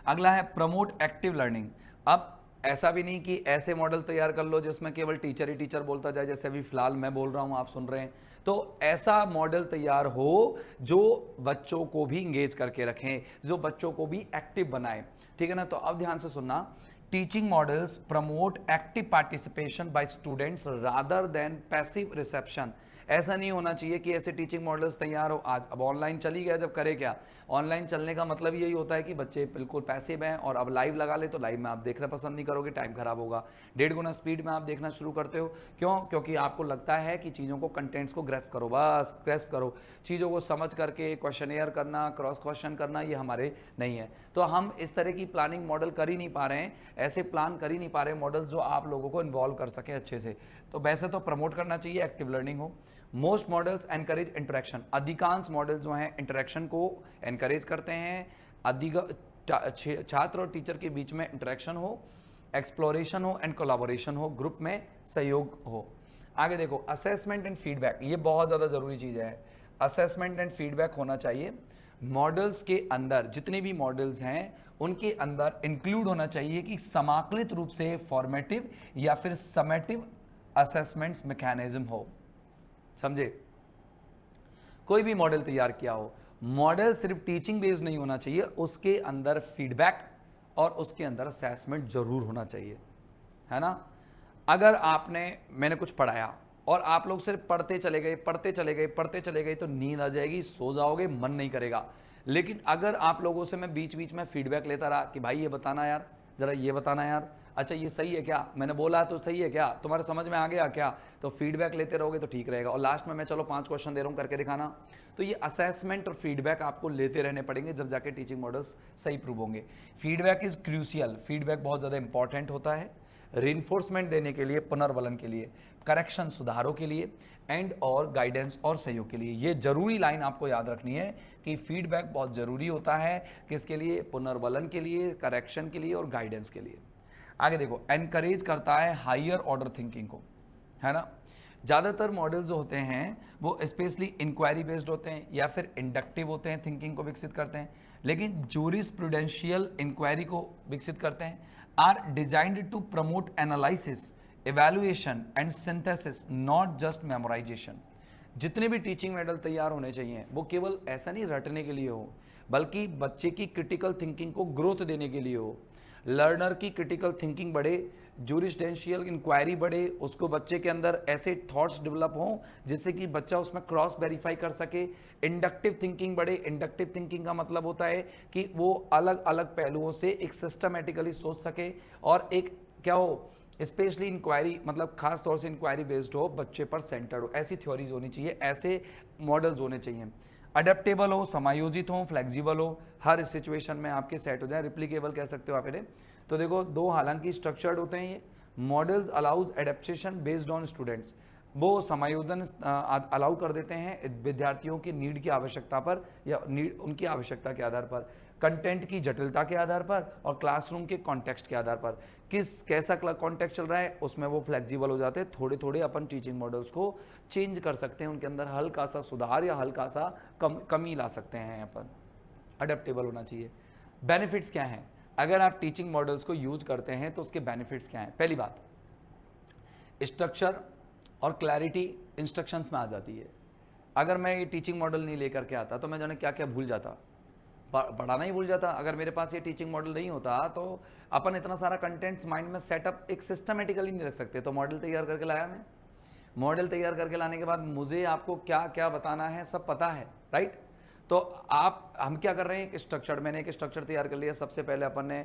Speaker 1: अगला है प्रमोट एक्टिव लर्निंग। अब ऐसा भी नहीं कि ऐसे मॉडल तैयार कर लो जिसमें केवल टीचर ही टीचर बोलता जाए, जैसे अभी फिलहाल मैं बोल रहा हूं आप सुन रहे हैं। तो ऐसा मॉडल तैयार हो जो बच्चों को भी इंगेज करके रखें, जो बच्चों को भी एक्टिव बनाए, ठीक है ना। तो अब ध्यान से सुनना, teaching models promote active participation by students rather than passive reception. ऐसा नहीं होना चाहिए कि ऐसे टीचिंग मॉडल्स तैयार हो। आज अब ऑनलाइन चली गया, जब करे क्या, ऑनलाइन चलने का मतलब यही होता है कि बच्चे बिल्कुल पैसिव हैं, और अब लाइव लगा ले तो लाइव में आप देखना पसंद नहीं करोगे, टाइम खराब होगा। 1.5 गुना स्पीड में आप देखना शुरू करते हो। क्यों? क्योंकि आपको लगता है कि चीज़ों को, कंटेंट्स को ग्रेस्प करो, बस ग्रेस्प करो, चीज़ों को समझ करके क्वेश्चनियर करना, क्रॉस क्वेश्चन करना, ये हमारे नहीं है। तो हम इस तरह की प्लानिंग मॉडल कर ही नहीं पा रहे हैं, ऐसे प्लान कर ही नहीं पा रहे मॉडल जो आप लोगों को इन्वॉल्व कर सके अच्छे से। तो वैसे तो प्रमोट करना चाहिए एक्टिव लर्निंग हो। Most models encourage interaction. अधिकांश मॉडल जो हैं इंटरेक्शन को एनकरेज करते हैं। अधिक छात्र और टीचर के बीच में इंटरेक्शन हो, एक्सप्लोरेशन हो एंड कोलैबोरेशन हो, ग्रुप में सहयोग हो। आगे देखो, असेसमेंट एंड फीडबैक, ये बहुत ज़्यादा ज़रूरी चीज़ है। असेसमेंट एंड फीडबैक होना चाहिए मॉडल्स के अंदर। जितने भी मॉडल्स हैं उनके अंदर इंक्लूड होना चाहिए कि समाकलित रूप से फॉर्मेटिव या फिर समेटिव असेसमेंट्स मैकेनिज्म हो। समझे? कोई भी मॉडल तैयार किया हो, मॉडल सिर्फ टीचिंग बेस्ड नहीं होना चाहिए, उसके अंदर फीडबैक और उसके अंदर असेसमेंट जरूर होना चाहिए, है ना। अगर मैंने कुछ पढ़ाया और आप लोग सिर्फ पढ़ते चले गए तो नींद आ जाएगी, सो जाओगे, मन नहीं करेगा। लेकिन अगर आप लोगों से मैं बीच बीच में फीडबैक लेता रहा कि भाई ये बताना यार, जरा ये बताना यार, अच्छा ये सही है क्या, मैंने बोला तो सही है क्या, तुम्हारे समझ में आ गया क्या, तो फीडबैक लेते रहोगे तो ठीक रहेगा। और लास्ट में मैं चलो 5 क्वेश्चन दे रहा हूँ, करके दिखाना। तो ये असेसमेंट और फीडबैक आपको लेते रहने पड़ेंगे, जब जाके टीचिंग मॉडल्स सही प्रूव होंगे। फीडबैक इज क्रूशियल, फीडबैक बहुत ज़्यादा इंपॉर्टेंट होता है रिइंफोर्समेंट देने के लिए, पुनर्वलन के लिए, करेक्शन सुधारों के लिए, एंड और गाइडेंस और सहयोग के लिए। ये जरूरी लाइन आपको याद रखनी है कि फीडबैक बहुत ज़रूरी होता है, किसके लिए, पुनर्वलन के लिए, करेक्शन के लिए और गाइडेंस के लिए। आगे देखो, एनकरेज करता है हायर ऑर्डर थिंकिंग को, है ना। ज़्यादातर मॉडल जो होते हैं वो स्पेशली इंक्वायरी बेस्ड होते हैं या फिर इंडक्टिव होते हैं, थिंकिंग को विकसित करते हैं। लेकिन जूरिस्प्रूडेंशियल इंक्वायरी को विकसित करते हैं, are designed to promote analysis, evaluation and synthesis, not just memorization. जितने भी टीचिंग मॉडल तैयार होने चाहिए वो केवल ऐसा नहीं रटने के लिए हो, बल्कि बच्चे की क्रिटिकल थिंकिंग को ग्रोथ देने के लिए हो, लर्नर की क्रिटिकल थिंकिंग बढ़े, जूरिस्प्रूडेंशियल इंक्वायरी बढ़े, उसको बच्चे के अंदर ऐसे थॉट्स डेवलप हों जिससे कि बच्चा उसमें क्रॉस वेरीफाई कर सके, इंडक्टिव थिंकिंग बढ़े। इंडक्टिव थिंकिंग का मतलब होता है कि वो अलग अलग पहलुओं से एक सिस्टमेटिकली सोच सके, और एक क्या हो, स्पेशली इंक्वायरी, मतलब खास तौर से इंक्वायरी बेस्ड हो, बच्चे पर सेंटर्ड हो। ऐसी थ्योरीज होनी चाहिए, ऐसे मॉडल्स होने चाहिए। अडेप्टेबल हो, समायोजित हो, फ्लेक्सिबल हो, हर सिचुएशन में आपके सेट हो जाए, रिप्लीकेबल कह सकते हो आप इन्हें। तो देखो दो हालांकि स्ट्रक्चर्ड होते हैं ये। Models allows adaptation based on students, वो समायोजन अलाउ कर देते हैं विद्यार्थियों की नीड की आवश्यकता पर या नीड उनकी आवश्यकता के आधार पर, कंटेंट की जटिलता के आधार पर और क्लासरूम के कॉन्टेक्स्ट के आधार पर, किस कैसा कॉन्टेक्स्ट चल रहा है उसमें वो फ्लेक्सिबल हो जाते हैं। थोड़े थोड़े अपन टीचिंग मॉडल्स को चेंज कर सकते हैं, उनके अंदर हल्का सा सुधार या हल्का सा कमी ला सकते हैं अपन। अडेप्टेबल होना चाहिए। बेनिफिट्स क्या हैं अगर आप टीचिंग मॉडल्स को यूज करते हैं तो उसके बेनिफिट्स क्या हैं? पहली बात, स्ट्रक्चर और क्लैरिटी इंस्ट्रक्शंस में आ जाती है। अगर मैं ये टीचिंग मॉडल नहीं लेकर के आता तो मैं जाने क्या क्या भूल जाता, पढ़ाना ही भूल जाता। अगर मेरे पास ये टीचिंग मॉडल नहीं होता तो अपन इतना सारा कंटेंट्स माइंड में सेटअप एक सिस्टमेटिकली नहीं रख सकते। तो मॉडल तैयार करके लाया मैं, मॉडल तैयार करके लाने के बाद मुझे आपको क्या क्या बताना है सब पता है, राइट। तो हम क्या कर रहे हैं, एक स्ट्रक्चर, मैंने एक स्ट्रक्चर तैयार कर लिया। सबसे पहले अपन ने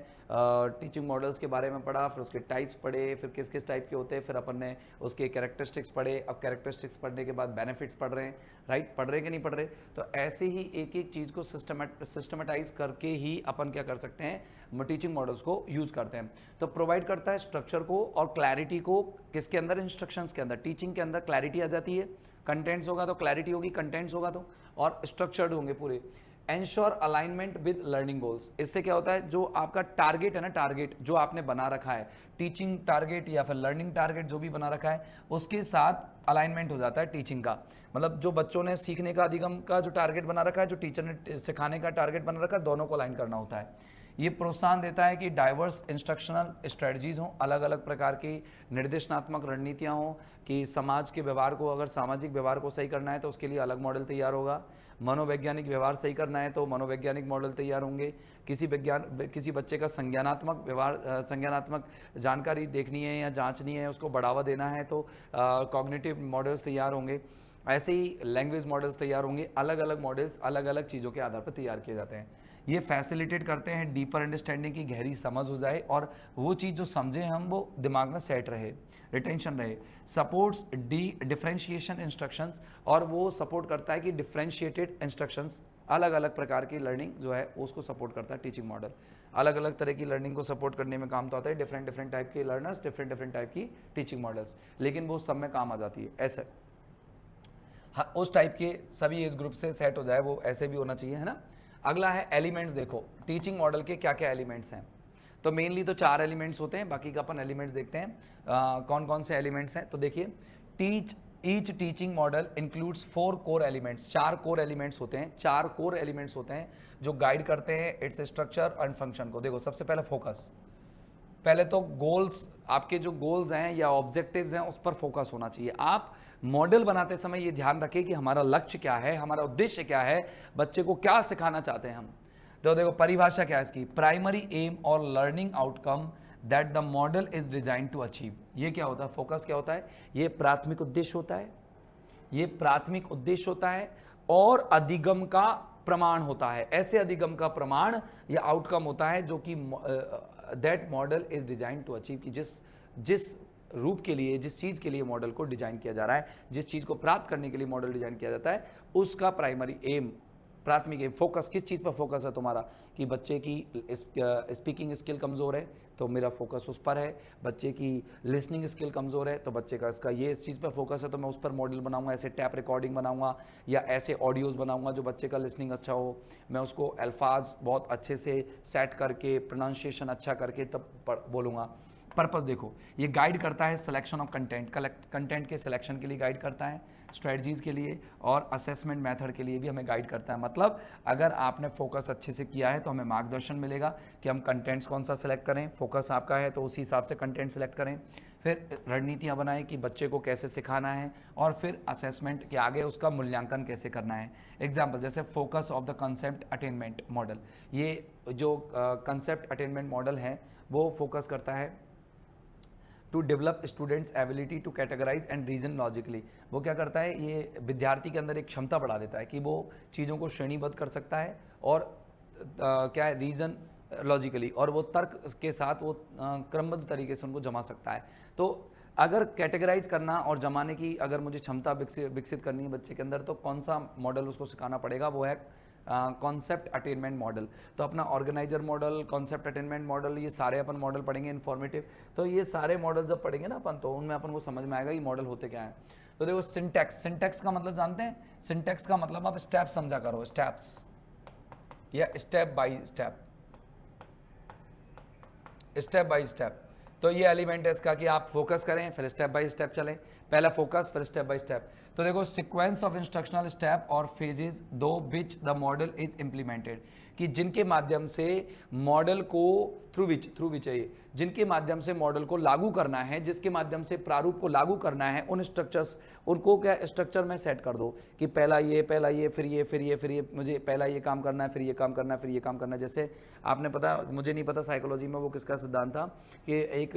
Speaker 1: टीचिंग मॉडल्स के बारे में पढ़ा, फिर उसके टाइप्स पढ़े, फिर किस किस टाइप के होते हैं, फिर अपन ने उसके कैरेक्टरिस्टिक्स पढ़े। अब कैरेक्टरिस्टिक्स पढ़ने के बाद बेनिफिट्स पढ़ रहे हैं, राइट, पढ़ रहे कि नहीं पढ़ रहे। तो ऐसे ही एक एक चीज़ को सिस्टमेटाइज करके ही अपन क्या कर सकते हैं, टीचिंग मॉडल्स को यूज करते हैं। तो प्रोवाइड करता है स्ट्रक्चर को और क्लैरिटी को, किसके अंदर, इंस्ट्रक्शंस के अंदर। टीचिंग के अंदर क्लैरिटी आ जाती है, कंटेंट्स होगा तो क्लैरिटी होगी, कंटेंट्स होगा तो, और स्ट्रक्चर्ड होंगे पूरे। Ensure alignment with learning goals, इससे क्या होता है, जो आपका टारगेट है ना, टारगेट जो आपने बना रखा है, टीचिंग टारगेट या फिर लर्निंग टारगेट जो भी बना रखा है, उसके साथ अलाइनमेंट हो जाता है टीचिंग का। मतलब जो बच्चों ने सीखने का, अधिगम का जो टारगेट बना रखा है, जो टीचर ने सिखाने का टारगेट बना रखा है, दोनों को अलाइन करना होता है। ये प्रोत्साहन देता है कि डाइवर्स इंस्ट्रक्शनल स्ट्रेटजीज हों, अलग अलग प्रकार की निर्देशनात्मक रणनीतियाँ हों, कि समाज के व्यवहार को, अगर सामाजिक व्यवहार को सही करना है तो उसके लिए अलग मॉडल तैयार होगा। मनोवैज्ञानिक व्यवहार सही करना है तो मनोवैज्ञानिक मॉडल तैयार होंगे। किसी बच्चे का संज्ञानात्मक व्यवहार, संज्ञानात्मक जानकारी देखनी है या जांचनी है, उसको बढ़ावा देना है तो कॉग्निटिव मॉडल्स तैयार होंगे। ऐसे ही लैंग्वेज मॉडल्स तैयार होंगे। अलग अलग मॉडल्स अलग अलग चीज़ों के आधार पर तैयार किए जाते हैं। ये फैसिलिटेट करते हैं डीपर अंडरस्टैंडिंग की गहरी समझ हो जाए और वो चीज़ जो समझे हम वो दिमाग में सेट रहे, रिटेंशन रहे। सपोर्ट्स डिफरेंशिएशन इंस्ट्रक्शंस, और वो सपोर्ट करता है कि डिफरेंशिएटेड इंस्ट्रक्शंस, अलग अलग प्रकार की लर्निंग जो है उसको सपोर्ट करता है टीचिंग मॉडल। अलग अलग तरह की लर्निंग को सपोर्ट करने में काम तो आता है। डिफरेंट डिफरेंट टाइप के लर्नर्स, डिफरेंट टाइप की टीचिंग मॉडल्स, लेकिन वो सब में काम आ जाती है ऐसे। हाँ, उस टाइप के सभी एज ग्रुप से सेट हो जाए वो ऐसे भी होना चाहिए, है ना। अगला है एलिमेंट्स। देखो टीचिंग मॉडल के क्या क्या एलिमेंट्स हैं। तो मेनली तो 4 एलिमेंट्स होते हैं, बाकी का अपन एलिमेंट्स देखते हैं कौन कौन से एलिमेंट्स हैं। तो देखिए, each teaching model includes 4 core elements. 4 core elements होते हैं, 4 कोर एलिमेंट्स होते हैं जो गाइड करते हैं इट्स स्ट्रक्चर एंड फंक्शन को। देखो सबसे पहले फोकस, पहले तो गोल्स, आपके जो गोल्स हैं या ऑब्जेक्टिव्स हैं उस पर फोकस होना चाहिए। आप मॉडल बनाते समय ये ध्यान रखें कि हमारा लक्ष्य क्या है, हमारा उद्देश्य क्या है, बच्चे को क्या सिखाना चाहते हैं हम। तो देखो परिभाषा क्या है इसकी, प्राइमरी एम और learning outcome that the model is design to achieve. ये क्या होता है, फोकस क्या होता है, ये प्राथमिक उद्देश्य होता है, ये प्राथमिक उद्देश्य होता है और अधिगम का प्रमाण होता है। ऐसे अधिगम का प्रमाण या आउटकम होता है जो कि that model is design to achieve, कि जिस रूप के लिए, जिस चीज़ के लिए मॉडल को डिजाइन किया जा रहा है, जिस चीज़ को प्राप्त करने के लिए मॉडल डिजाइन किया जाता है, उसका प्राइमरी एम, प्राथमिक एम, फोकस किस चीज़ पर फोकस है तुम्हारा, कि बच्चे की स्पीकिंग स्किल कमज़ोर है तो मेरा फोकस उस पर है, बच्चे की लिसनिंग स्किल कमज़ोर है तो बच्चे का इसका ये इस चीज़ पर फोकस है तो मैं उस पर मॉडल बनाऊंगा। ऐसे टैप रिकॉर्डिंग बनाऊंगा या ऐसे ऑडियोज़ बनाऊंगा जो बच्चे का लिसनिंग अच्छा हो, मैं उसको अल्फाज बहुत अच्छे से सेट करके, प्रोनाउंसिएशन अच्छा करके तब बोलूँगा। पर्पस देखो, ये गाइड करता है सिलेक्शन ऑफ कंटेंट, कंटेंट के सिलेक्शन के लिए गाइड करता है, स्ट्रेटजीज के लिए और असेसमेंट मेथड के लिए भी हमें गाइड करता है। मतलब अगर आपने फोकस अच्छे से किया है तो हमें मार्गदर्शन मिलेगा कि हम कंटेंट्स कौन सा सिलेक्ट करें। फोकस आपका है तो उसी हिसाब से कंटेंट सिलेक्ट करें, फिर रणनीतियाँ बनाएं कि बच्चे को कैसे सिखाना है, और फिर असेसमेंट के आगे उसका मूल्यांकन कैसे करना है। एग्जाम्पल जैसे focus of the concept attainment model, ये जो कंसेप्ट अटेनमेंट मॉडल है वो फोकस करता है to develop students ability to categorize and reason logically. वो क्या करता है, ये विद्यार्थी के अंदर एक क्षमता बढ़ा देता है कि वो चीज़ों को श्रेणीबद्ध कर सकता है और क्या है, रीजन लॉजिकली, और वो तर्क के साथ वो क्रमबद्ध तरीके से उनको जमा सकता है। तो अगर कैटेगराइज करना और जमाने की अगर मुझे क्षमता विकसित करनी है बच्चे के अंदर, तो कौन सा मॉडल उसको सिखाना पड़ेगा, वो है कॉन्सेप्ट अटेनमेंट मॉडल। तो अपना organiser model, concept attainment model, ये सारे अपन मॉडल पढ़ेंगे इन्फॉर्मेटिव। तो ये सारे मॉडल जब पढ़ेंगे ना अपन, तो उनमें अपन को समझ में आएगा ये मॉडल होते क्या है। तो देखो सिंटैक्स, सिंटैक्स का मतलब जानते हैं? सिंटैक्स का मतलब आप स्टेप समझा करो, स्टेप्स या step by step, step by step. तो ये एलिमेंट है इसका कि आप फोकस करें फिर स्टेप बाय स्टेप चलें, पहला फोकस फिर स्टेप बाय स्टेप। तो देखो सीक्वेंस ऑफ इंस्ट्रक्शनल स्टेप और फेजेस दो which the model is implemented, कि जिनके माध्यम से मॉडल को थ्रू विच है, जिनके माध्यम से मॉडल को लागू करना है, जिसके माध्यम से प्रारूप को लागू करना है, उन स्ट्रक्चर्स, उनको क्या स्ट्रक्चर में सेट कर दो कि पहला ये फिर ये फिर ये फिर ये, मुझे पहला ये काम करना है, फिर ये काम करना है, फिर ये काम करना है। जैसे आपने पता, मुझे नहीं पता साइकोलॉजी में वो किसका सिद्धांत था कि एक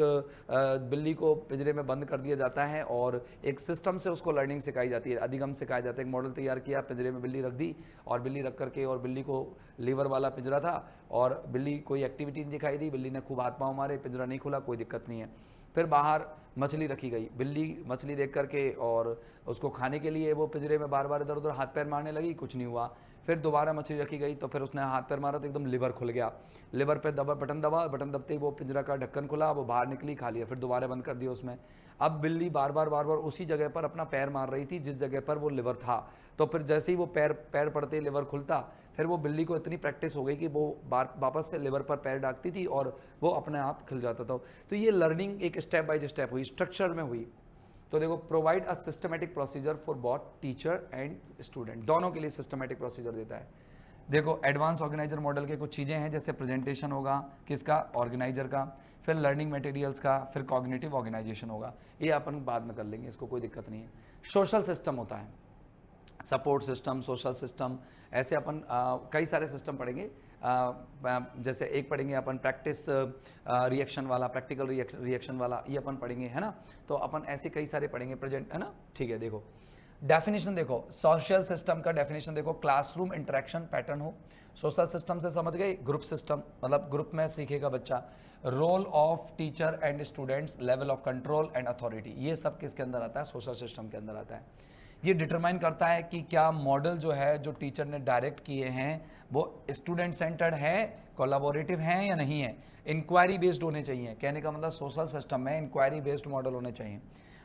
Speaker 1: बिल्ली को पिंजरे में बंद कर दिया जाता है और एक सिस्टम से उसको लर्निंग सिखाई जाती है, अधिगम सिखाया जाता है। एक मॉडल तैयार किया, पिंजरे में बिल्ली रख दी और बिल्ली रख करके, और बिल्ली को लीवर वाला पिंजरा था और बिल्ली कोई एक्टिविटी नहीं दिखाई दी, बिल्ली ने खूब हाथ पाँव मारे, पिंजरा नहीं खुला, कोई दिक्कत नहीं है। फिर बाहर मछली रखी गई, बिल्ली मछली देख करके और उसको खाने के लिए वो पिंजरे में बार बार इधर उधर हाथ पैर मारने लगी, कुछ नहीं हुआ। फिर दोबारा मछली रखी गई तो फिर उसने हाथ पैर मारा तो एकदम लिवर खुल गया, लिवर पे बटन दबा, बटन दबते ही वो पिंजरा का ढक्कन खुला, वो बाहर निकली, खा लिया, फिर दोबारा बंद कर दिया उसमें। अब बिल्ली बार बार उसी जगह पर अपना पैर मार रही थी जिस जगह पर वो लिवर था। तो फिर जैसे ही वो पैर पड़ते ही लिवर खुलता, फिर वो बिल्ली को इतनी प्रैक्टिस हो गई कि वो वापस से लिवर पर पैर डालती थी और वो अपने आप खिल जाता था। तो ये लर्निंग एक स्टेप बाय स्टेप हुई, स्ट्रक्चर में हुई। तो देखो provide a systematic procedure for both teacher and student, दोनों के लिए सिस्टमेटिक प्रोसीजर देता है। देखो एडवांस ऑर्गेनाइजर मॉडल के कुछ चीज़ें हैं, जैसे प्रेजेंटेशन होगा किसका, ऑर्गेनाइजर का, फिर लर्निंग मटेरियल्स का, फिर कॉग्निटिव ऑर्गेनाइजेशन होगा। ये अपन बाद में कर लेंगे, इसको कोई दिक्कत नहीं है। सोशल सिस्टम होता है, सपोर्ट सिस्टम, सोशल सिस्टम, ऐसे अपन कई सारे सिस्टम पढ़ेंगे। जैसे एक पढ़ेंगे अपन प्रैक्टिस रिएक्शन वाला, प्रैक्टिकल रिएक्शन वाला, ये अपन पढ़ेंगे, है ना। तो अपन ऐसे कई सारे पढ़ेंगे, प्रेजेंट, है ना। ठीक है, देखो डेफिनेशन देखो, सोशल सिस्टम का डेफिनेशन देखो, क्लासरूम इंटरेक्शन पैटर्न हो। सोशल सिस्टम से समझ गए, ग्रुप सिस्टम मतलब ग्रुप में सीखेगा बच्चा। Role of teacher and students, level of control and authority, ये सब किसके अंदर आता है, सोशल सिस्टम के अंदर आता है। ये डिटरमाइन करता है कि क्या मॉडल जो है, जो टीचर ने डायरेक्ट किए हैं, वो स्टूडेंट सेंटर्ड है, कोलैबोरेटिव हैं या नहीं है, इंक्वायरी बेस्ड होने चाहिए। कहने का मतलब सोशल सिस्टम में इंक्वायरी बेस्ड मॉडल होने चाहिए।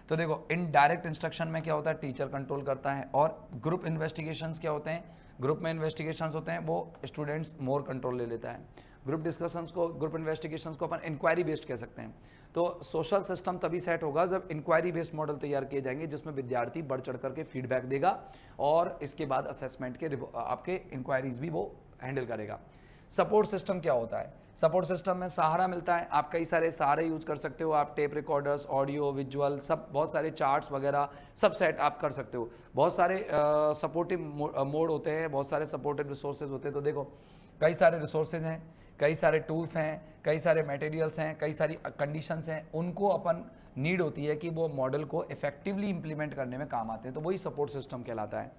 Speaker 1: तो देखो इनडायरेक्ट इंस्ट्रक्शन में क्या होता है, टीचर कंट्रोल करता है। और ग्रुप इन्वेस्टिगेशंस क्या होते हैं, ग्रुप में इन्वेस्टिगेशंस होते हैं, वो स्टूडेंट्स मोर कंट्रोल ले लेता है। ग्रुप डिस्कशंस को, ग्रुप इन्वेस्टिगेशंस को अपन इंक्वायरी बेस्ड कह सकते हैं। तो सोशल सिस्टम तभी सेट होगा जब इंक्वायरी बेस्ड मॉडल तैयार किए जाएंगे, जिसमें विद्यार्थी बढ़ चढ़ करके फीडबैक देगा और इसके बाद असेसमेंट के आपके इंक्वायरीज भी वो हैंडल करेगा। सपोर्ट सिस्टम क्या होता है, सपोर्ट सिस्टम में सहारा मिलता है। आप कई सारे सहारे यूज कर सकते हो, आप टेप रिकॉर्डर्स, ऑडियो विजुअल, सब बहुत सारे चार्ट्स वगैरह सब सेट आप कर सकते हो। बहुत सारे सपोर्टिव मोड होते हैं, बहुत सारे सपोर्टिव रिसोर्सेज होते हैं। तो देखो कई सारे रिसोर्सेज हैं, कई सारे टूल्स हैं, कई सारे मटेरियल्स हैं, कई सारी कंडीशंस हैं, उनको अपन नीड होती है कि वो मॉडल को इफेक्टिवली इंप्लीमेंट करने में काम आते हैं। तो वही सपोर्ट सिस्टम कहलाता है।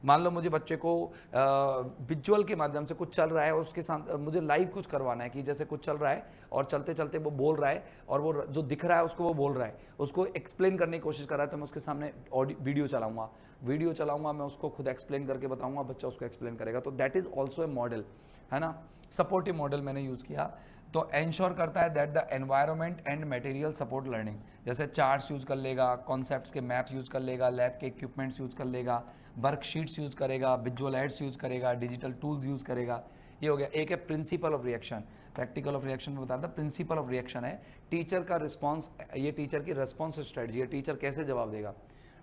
Speaker 1: मान लो मुझे बच्चे को विजुअल के माध्यम से कुछ चल रहा है, उसके साथ मुझे लाइव कुछ करवाना है, कि जैसे कुछ चल रहा है और चलते चलते वो बोल रहा है और वो जो दिख रहा है उसको वो बोल रहा है, उसको एक्सप्लेन करने की कोशिश कर रहा है। तो मैं उसके सामने वीडियो चलाऊंगा, मैं उसको खुद एक्सप्लेन करके बताऊंगा, बच्चा उसको एक्सप्लेन करेगा। तो that is also a model, है ना। सपोर्टिव मॉडल मैंने यूज़ किया। तो एंश्योर करता है that the environment and material support learning, जैसे चार्ट्स यूज़ कर लेगा, कॉन्सेप्ट्स के मैप्स यूज़ कर लेगा, लैब के इक्विपमेंट्स यूज़ कर लेगा, वर्कशीट्स यूज़ करेगा, विजुअल एड्स यूज़ करेगा, डिजिटल टूल्स यूज़ करेगा। ये हो गया। एक है principle of reaction, practical of reaction में बता था। प्रिंसिपल ऑफ रिएक्शन है टीचर का रिस्पॉन्स, ये टीचर की रिस्पॉन्स स्ट्रेटजी है, टीचर कैसे जवाब देगा।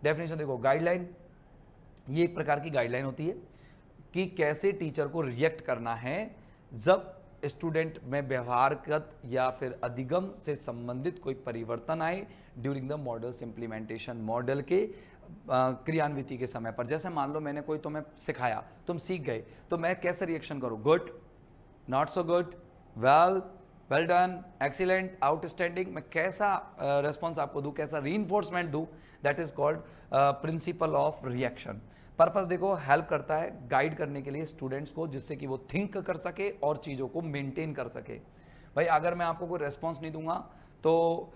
Speaker 1: डेफिनेशन देखो, गाइडलाइन, ये एक प्रकार की गाइडलाइन होती है कि कैसे टीचर को रिएक्ट करना है जब स्टूडेंट में व्यवहारगत या फिर अधिगम से संबंधित कोई परिवर्तन आए during the models implementation, model के क्रियान्विति के समय पर। जैसे मान लो मैंने कोई तुम्हें सिखाया, तुम सीख गए, तो मैं कैसे रिएक्शन करूँ, good, not so good, well, well done, excellent, outstanding, मैं कैसा रेस्पॉन्स आपको दूँ, कैसा रीइंफोर्समेंट दूँ, that is called principle of reaction. Purpose देखो, हेल्प करता है गाइड करने के लिए स्टूडेंट्स को, जिससे कि वो थिंक कर सके और चीज़ों को मेंटेन कर सके। भाई अगर मैं आपको कोई रेस्पॉन्स नहीं दूंगा तो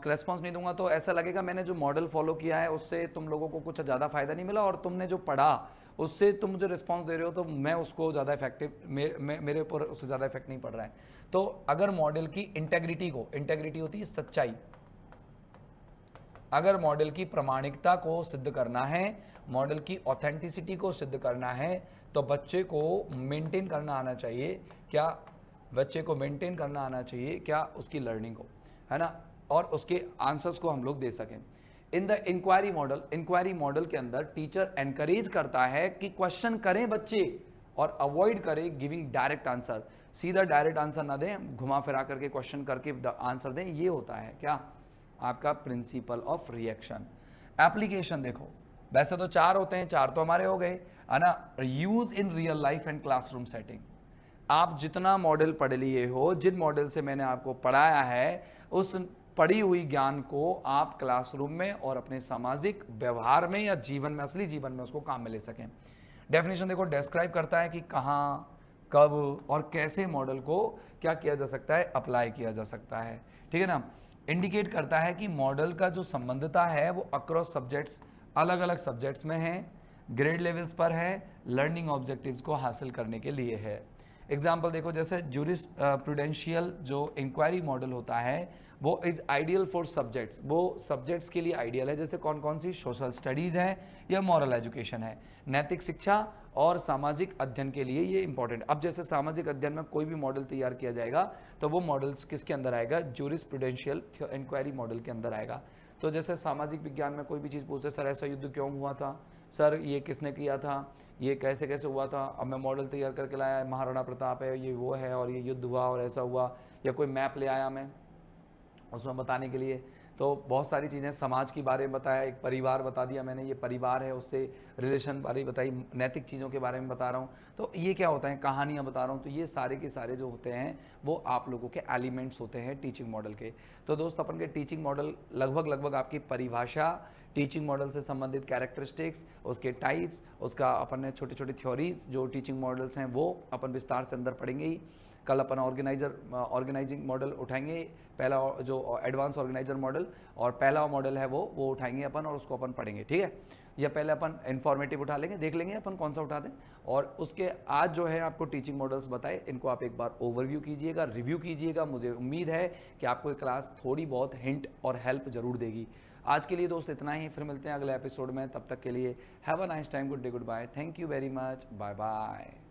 Speaker 1: रिस्पॉन्स नहीं दूंगा तो ऐसा लगेगा मैंने जो मॉडल फॉलो किया है उससे तुम लोगों को कुछ ज़्यादा फायदा नहीं मिला, और तुमने जो पढ़ा उससे तुम मुझे रिस्पॉन्स दे रहे हो तो मैं उसको ज़्यादा इफेक्टिव, मेरे ऊपर उससे ज़्यादा इफेक्ट नहीं पड़ रहा है। तो अगर मॉडल की इंटेग्रिटी को, इंटेग्रिटी होती है सच्चाई, अगर मॉडल की प्रामाणिकता को सिद्ध करना है, मॉडल की ऑथेंटिसिटी को सिद्ध करना है, तो बच्चे को मेंटेन करना आना चाहिए क्या, बच्चे को मेंटेन करना आना चाहिए क्या उसकी लर्निंग को, है ना, और उसके आंसर्स को हम लोग दे सकें। In the inquiry model, inquiry model के अंदर टीचर एनकरेज करता है कि क्वेश्चन करें बच्चे और अवॉइड करें गिविंग डायरेक्ट आंसर, सीधा डायरेक्ट आंसर ना दें, घुमा फिरा करके क्वेश्चन करके आंसर दें। ये होता है क्या आपका प्रिंसिपल ऑफ रिएक्शन। एप्लीकेशन देखो, वैसे तो 4 होते हैं, 4 तो हमारे हो गए, है ना। Use in real life and classroom setting, आप जितना मॉडल पढ़ लिए हो, जिन मॉडल से मैंने आपको पढ़ाया है, उस पढ़ी हुई ज्ञान को आप क्लासरूम में और अपने सामाजिक व्यवहार में या जीवन में, असली जीवन में उसको काम में ले सकें। डेफिनेशन देखो, डिस्क्राइब करता है कि कहाँ, कब और कैसे मॉडल को क्या किया जा सकता है, अप्लाई किया जा सकता है, ठीक है ना। इंडिकेट करता है कि मॉडल का जो संबंधता है वो अक्रॉस सब्जेक्ट्स, अलग अलग सब्जेक्ट्स में है, ग्रेड लेवल्स पर है, लर्निंग ऑब्जेक्टिव्स को हासिल करने के लिए है। एग्जाम्पल देखो, जैसे जूरिस प्रूडेंशियल जो इंक्वायरी मॉडल होता है वो इज आइडियल फॉर सब्जेक्ट्स, वो सब्जेक्ट्स के लिए आइडियल है। जैसे कौन कौन सी, सोशल स्टडीज़ है या मॉरल एजुकेशन है, नैतिक शिक्षा और सामाजिक अध्ययन के लिए ये इंपॉर्टेंट। अब जैसे सामाजिक अध्ययन में कोई भी मॉडल तैयार किया जाएगा तो वो मॉडल्स किसके अंदर आएगा, जूरिस प्रूडेंशियल इंक्वायरी मॉडल के अंदर आएगा। तो जैसे सामाजिक विज्ञान में कोई भी चीज़ पूछते, सर ऐसा युद्ध क्यों हुआ था, सर ये किसने किया था, ये कैसे कैसे हुआ था, अब मैं मॉडल तैयार करके लाया, महाराणा प्रताप है, ये वो है, और ये युद्ध हुआ और ऐसा हुआ, या कोई मैप ले आया मैं उसमें बताने के लिए। तो बहुत सारी चीज़ें, समाज के बारे में बताया, एक परिवार बता दिया मैंने, ये परिवार है, उससे रिलेशन बारे बताई, नैतिक चीज़ों के बारे में बता रहा हूँ। तो ये क्या होता है, कहानियाँ बता रहा हूँ। तो ये सारे के सारे जो होते हैं वो आप लोगों के एलिमेंट्स होते हैं टीचिंग मॉडल के। तो दोस्त, अपन के टीचिंग मॉडल लगभग आपकी परिभाषा, टीचिंग मॉडल से संबंधित कैरेक्टरिस्टिक्स, उसके टाइप्स, उसका अपन ने छोटे छोटे थ्योरीज जो टीचिंग मॉडल्स हैं वो अपन विस्तार से अंदर पढ़ेंगे ही। कल अपन ऑर्गेनाइजिंग मॉडल उठाएंगे, पहला जो एडवांस ऑर्गेनाइजर मॉडल, और पहला मॉडल है वो उठाएंगे अपन और उसको अपन पढ़ेंगे, ठीक है। या पहले अपन इन्फॉर्मेटिव उठा लेंगे, देख लेंगे अपन कौन सा उठा दें, और उसके आज जो है आपको टीचिंग मॉडल्स बताए, इनको आप एक बार ओवरव्यू कीजिएगा, रिव्यू कीजिएगा। मुझे उम्मीद है कि आपको ये क्लास थोड़ी बहुत हिंट और हेल्प जरूर देगी। आज के लिए दोस्त इतना ही, फिर मिलते हैं अगले एपिसोड में। तब तक के लिए have a nice time, good day, goodbye, thank you very much, bye bye.